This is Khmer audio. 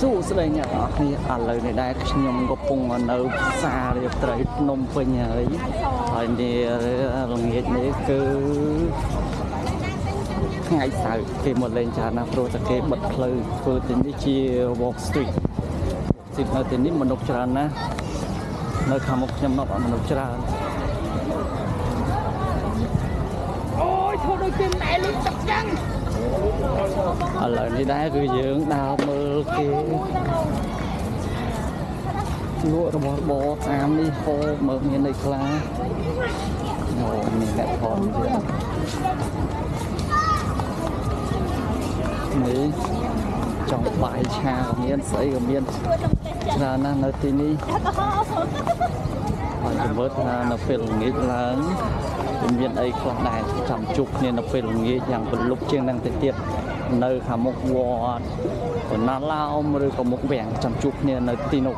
สู้ស្ដីអ្នកនរគ្នាឥឡូវនេះដែរខ្ញុំកំពុងនៅផ្សាររៀបត្រីភ្នំពេញហើយនេះល្ងាចនេះគឺថ្ងៃសៅរ៍គេមកលេងច្រើនណាស់ព្រោះតែគេបិទផ្លូវធ្វើទីនេះជា walk street នៅទីនេះមនុស្សច្រើនណាស់នៅខាងមុខខ្ញុំនោះមនុស្សច្រើនអូយធ្វើដូចជាណែលុយទឹកចឹងឥឡូវនេះដែរគឺយើងដើរមើលគេលក់របស់របរតាមនេះហូបមើលមានអីខ្លះអូនេះអ្នកថតទៀតនេះចង់បាយឆាក៏មានស្អីក៏មានច្រើនណាស់នៅទីនេះហើយជំរឿថានៅពេលល្ងាចឡើងមានអីខ្លះដែរចាំជួបគ្នានៅពេលល្ងាចយ៉ាងប្រលប់ជាងនឹងទៅទៀតនៅខាងមុខវត្តបណ្ណាឡោមឬក៏មុខវាំងចាំជួបគ្នានៅទីនោះ